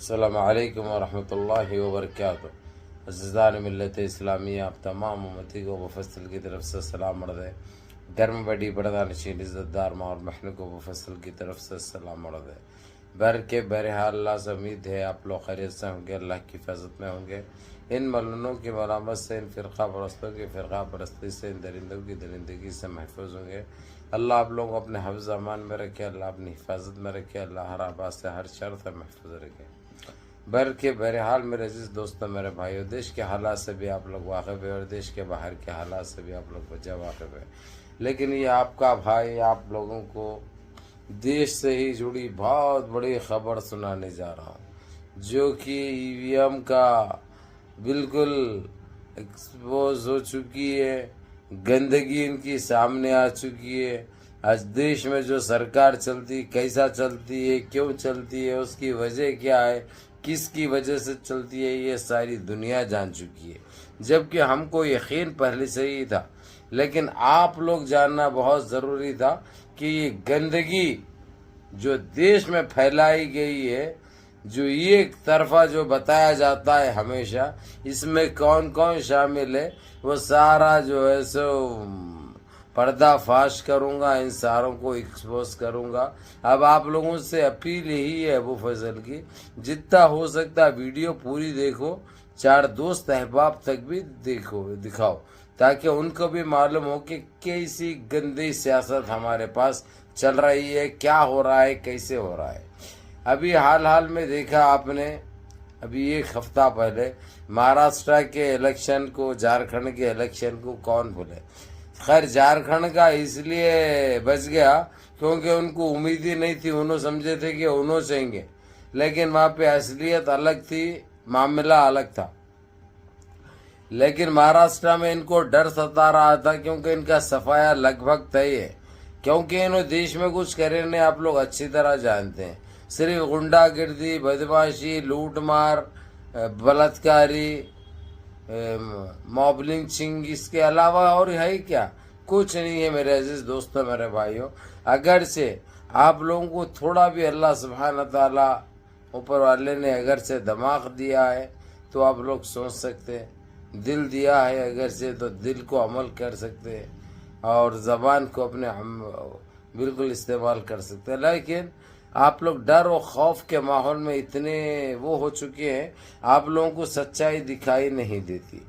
السلام علیکم ورحمۃ اللہ وبرکاتہ۔ عزیزان ملت اسلامیہ، آپ تمام امتی کو مفصل کی طرف سے سلام عرض ہے۔ گھر میں بیٹھی پردہ نشین عزت دار ماں اور بہنوں کو مفصل کی طرف سے سلام عرض ہے۔ بہرحال اللہ سے امید ہے آپ لوگ خیریت سے ہوں گے، اللہ کی حفاظت میں ہوں گے، ان ملعونوں کی ملامت سے، ان فرقہ پرستوں کی فرقہ پرستی سے، ان درندوں کی درندگی سے محفوظ ہوں گے۔ اللہ آپ لوگوں کو اپنے حفظ امان میں رکھے، اللہ اپنی حفاظت میں رکھے، اللہ ہر آباد سے ہر شر سے محفوظ رکھے۔ بہرحال میرے عزیز دوستوں، میرے بھائیو، دیش کے حالات سے بھی آپ لوگ واقف ہیں اور دیش کے باہر کے حالات سے بھی آپ لوگ وجہ واقف ہیں، لیکن یہ آپ کا بھائی آپ لوگوں کو دیش سے ہی جڑی بہت بڑی خبر سنانے جا رہا ہوں، جو کہ ای وی ایم کا بالکل ایکسپوز ہو چکی ہے، گندگی ان کی سامنے آ چکی ہے۔ آج دیش میں جو سرکار چلتی، کیسا چلتی ہے، کیوں چلتی ہے، اس کی وجہ کیا ہے، کس کی وجہ سے چلتی ہے، یہ ساری دنیا جان چکی ہے، جبکہ ہم کو یقین پہلے سے ہی تھا، لیکن آپ لوگ جاننا بہت ضروری تھا کہ یہ گندگی جو دیش میں پھیلائی گئی ہے، جو ایک طرفہ جو بتایا جاتا ہے ہمیشہ، اس میں کون کون شامل ہے، وہ سارا جو ہے سو پردہ فاش کروں گا، ان ساروں کو ایکسپوز کروں گا۔ اب آپ لوگوں سے اپیل یہی ہے ابو فضل کی، جتنا ہو سکتا ویڈیو پوری دیکھو، 4 دوست احباب تک بھی دکھاؤ، تاکہ ان کو بھی معلوم ہو کہ کیسی گندی سیاست ہمارے پاس چل رہی ہے، کیا ہو رہا ہے، کیسے ہو رہا ہے۔ ابھی حال میں دیکھا آپ نے، ابھی 1 ہفتہ پہلے مہاراشٹر کے الیکشن کو، جھارکھنڈ کے الیکشن کو کون بھولے۔ خیر جھارکھنڈ کا اس لیے بچ گیا کیونکہ ان کو امید ہی نہیں تھی، انہوں سمجھے تھے کہ انہوں چاہیں گے، لیکن وہاں پہ اصلیت الگ تھی، معاملہ الگ تھا۔ لیکن مہاراشٹر میں ان کو ڈر ستا رہا تھا کیونکہ ان کا صفایا لگ بھگ طے ہے، کیونکہ انہوں دیش میں کچھ کرے نہیں، آپ لوگ اچھی طرح جانتے ہیں، صرف غنڈا گردی، بدماشی، لوٹ مار، بلاتکاری، موب لنچنگ، اس کے علاوہ اور ہے کیا؟ کچھ نہیں ہے میرے عزیز دوستوں، میرے بھائیوں۔ اگرچہ آپ لوگوں کو تھوڑا بھی اللہ سبحانہ تعالیٰ اوپر والے نے اگرچہ دماغ دیا ہے تو آپ لوگ سوچ سکتے ہیں، دل دیا ہے اگرچہ تو دل کو عمل کر سکتے ہیں اور زبان کو اپنے بالکل استعمال کر سکتے ہیں، لیکن آپ لوگ ڈر و خوف کے ماحول میں اتنے وہ ہو چکے ہیں، آپ لوگوں کو سچائی دکھائی نہیں دیتی،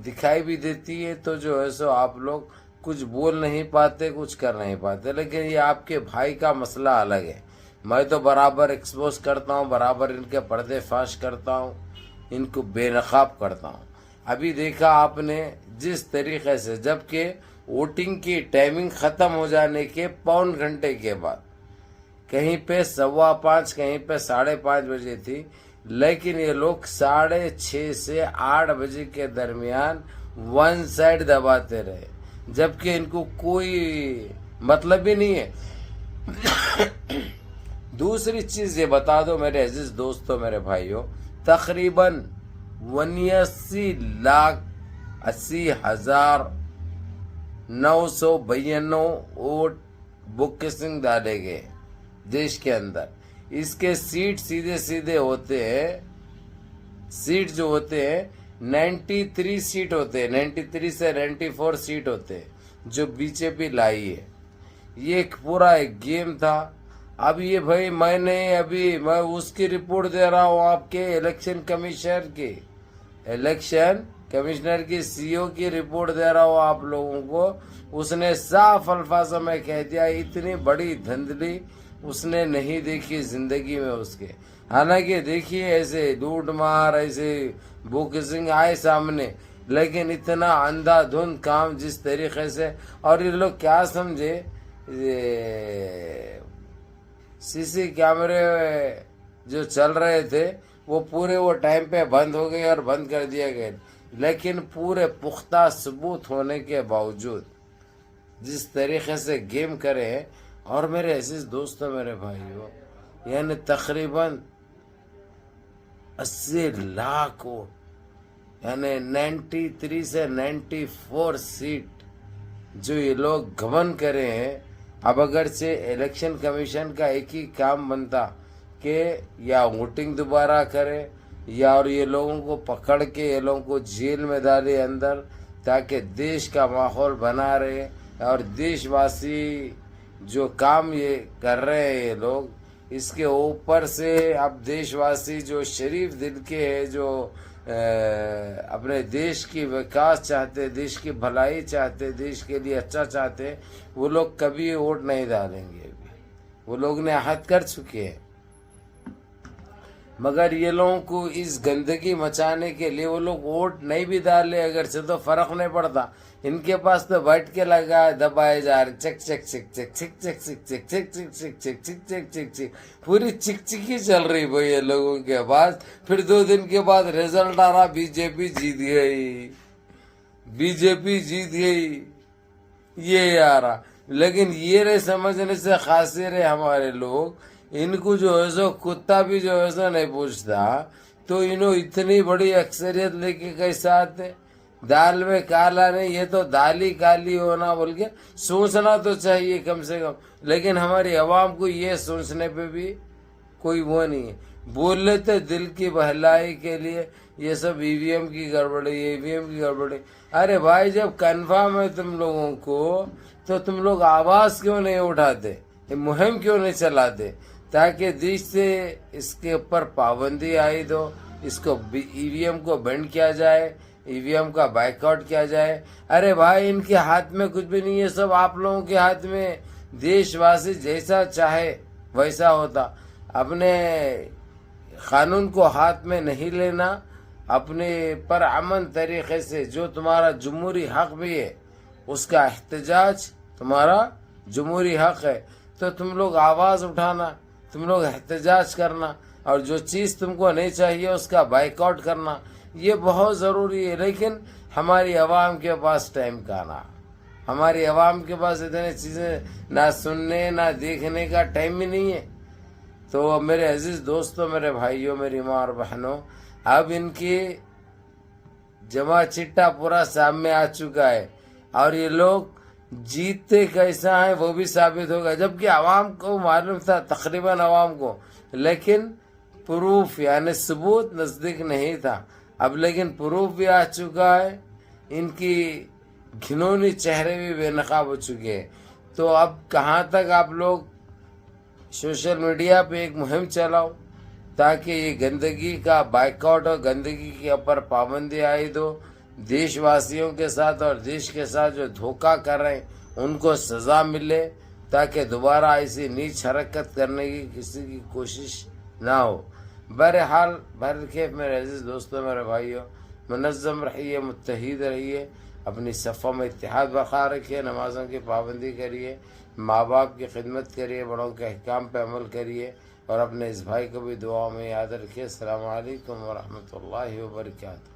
دکھائی بھی دیتی ہے تو جو ہے سو آپ لوگ کچھ بول نہیں پاتے، کچھ کر نہیں پاتے، لیکن یہ آپ کے بھائی کا مسئلہ الگ ہے۔ میں تو برابر ایکسپوز کرتا ہوں، برابر ان کے پردے فاش کرتا ہوں، ان کو بے نقاب کرتا ہوں۔ ابھی دیکھا آپ نے جس طریقے سے، جبکہ ووٹنگ کی ٹائمنگ ختم ہو جانے کے پون گھنٹے کے بعد، کہیں پہ 5:15، کہیں پہ 5:30 بجے تھی، لیکن یہ لوگ 6:30 سے 8 بجے کے درمیان ون سائڈ دباتے رہے، جبکہ ان کو کوئی مطلب ہی نہیں ہے۔ دوسری چیز یہ بتا دو میرے عزیز دوستوں، میرے بھائیوں، تقریباً 79,80,992 ووٹ بکسنگ ڈالے گئے دیش کے اندر۔ اس کے سیٹ سیدھے ہوتے ہیں، سیٹ جو ہوتے ہیں 93 سیٹ ہوتے ہیں، 93 سے 94 سیٹ ہوتے ہیں جو بی جے پی لائی ہے۔ یہ ایک پورا ایک گیم تھا۔ اب یہ بھائی میں اس کی رپورٹ دے رہا ہوں، آپ کے الیکشن کمشنر کی سی او کی رپورٹ دے رہا ہوں آپ لوگوں کو۔ اس نے صاف الفاظوں میں کہہ دیا، اتنی بڑی دھندلی اس نے نہیں دیکھی زندگی میں اس کے۔ حالانکہ دیکھیے ایسے لوٹ مار، ایسے بوکسنگ آئے سامنے، لیکن اتنا اندھا دھند کام جس طریقے سے، اور یہ لوگ کیا سمجھے، سی سی کیمرے جو چل رہے تھے وہ پورے وہ ٹائم پہ بند ہو گئے اور بند کر دیا گئے، لیکن پورے پختہ ثبوت ہونے کے باوجود جس طریقے سے گیم کرے ہیں۔ اور میرے عزیز دوستوں، میرے بھائیوں، یعنی تقریباً 80 لاکھ ووٹ، یعنی 93 سے 94 سیٹ جو یہ لوگ گھمن کرے ہیں۔ اب اگرچہ الیکشن کمیشن کا ایک ہی کام بنتا کہ یا ووٹنگ دوبارہ کرے یا اور یہ لوگوں کو پکڑ کے یہ لوگوں کو جیل میں ڈالے اندر، تاکہ دیش کا ماحول بنا رہے، اور دیش واسی جو کام یہ کر رہے ہیں یہ لوگ، اس کے اوپر سے اب دیش واسی جو شریف دل کے ہیں، جو اپنے دیش کی وکاس چاہتے، دیش کی بھلائی چاہتے، دیش کے لیے اچھا چاہتے، وہ لوگ کبھی ووٹ نہیں ڈالیں گے۔ ابھی وہ لوگ نے عہد کر چکے ہیں، مگر یہ لوگوں کو اس گندگی مچانے کے لیے وہ لوگ ووٹ نہیں بھی ڈالے اگر سے تو فرق نہیں پڑتا، ان کے پاس تو بیٹھ کے لگا دبائے جا رہے، چک چک چک چک چک چک چک چک چک چک چک چک چک چک چک چک، پوری چک چکی چل رہی بھائی یہ لوگوں کے پاس۔ پھر 2 دن کے بعد رزلٹ آ رہا، بی جے پی جیت گئی، بی جے پی جیت گئی، یہ آ رہا۔ لیکن یہ رہے سمجھنے سے خاصے رہے ہمارے لوگ، ان کو جو ہے سو کتا بھی جو ہے سو نہیں پوچھتا، تو انہوں اتنی بڑی اکثریت لے کے کیسے آتے؟ دال میں کالا نہیں، یہ تو دال ہی کالی ہونا بول کے سوچنا تو چاہیے کم سے کم، لیکن ہماری عوام کو یہ سوچنے پہ بھی کوئی وہ نہیں ہے۔ بول لیتے دل کی بہلائی کے لیے یہ سب ای وی ایم کی گڑبڑی، ای وی ایم کی گڑبڑی۔ ارے بھائی جب کنفرم ہے تم لوگوں کو تو تم لوگ آواز کیوں نہیں اٹھاتے، مہم کیوں نہیں چلاتے، تاکہ دیش سے اس کے اوپر پابندی عائد ہو، اس کو ای وی ایم کو بینڈ کیا جائے، ای وی ایم کا بائیکاٹ کیا جائے۔ ارے بھائی ان کے ہاتھ میں کچھ بھی نہیں ہے، سب آپ لوگوں کے ہاتھ میں۔ دیش واسی جیسا چاہے ویسا ہوتا، اپنے قانون کو ہاتھ میں نہیں لینا، اپنے پر امن طریقے سے جو تمہارا جمہوری حق بھی ہے اس کا احتجاج تمہارا جمہوری حق ہے، تو تم لوگ آواز اٹھانا، تم لوگ احتجاج کرنا، اور جو چیز تم کو نہیں چاہیے اس کا بائیکاٹ کرنا، یہ بہت ضروری ہے۔ لیکن ہماری عوام کے پاس ٹائم کا نہ، ہماری عوام کے پاس اتنے چیزیں نہ سننے نہ دیکھنے کا ٹائم ہی نہیں ہے۔ تو میرے عزیز دوستوں، میرے بھائیوں، میری ماں اور بہنوں، اب ان کی جمع چٹا پورا سامنے آ چکا ہے، اور یہ لوگ جیتتے کیسا ہیں وہ بھی ثابت ہوگا، جبکہ عوام کو معلوم تھا، تقریباً عوام کو، لیکن پروف یعنی ثبوت نزدیک نہیں تھا۔ اب لیکن پروف بھی آ چکا ہے، ان کی گھنونی چہرے بھی بے نقاب ہو چکے ہیں۔ تو اب کہاں تک آپ لوگ سوشل میڈیا پہ ایک مہم چلاؤ تاکہ یہ گندگی کا بائیکاٹ ہو، گندگی کے اوپر پابندی عائد ہو، دیش واسیوں کے ساتھ اور دیش کے ساتھ جو دھوکہ کر رہے ہیں ان کو سزا ملے، تاکہ دوبارہ ایسی نیچ حرکت کرنے کی کسی کی کوشش نہ ہو۔ بہرحال بہرکیف میرے عزیز دوستوں، میرے بھائیوں، منظم رہیے، متحد رہیے، اپنی صفوں میں اتحاد برقرار رکھیے، نمازوں کی پابندی کریے، ماں باپ کی خدمت کریے، بڑوں کے احکام پہ عمل کریے، اور اپنے اس بھائی کو بھی دعاؤں میں یاد رکھیے۔ السلام علیکم ورحمۃ اللہ وبرکاتہ۔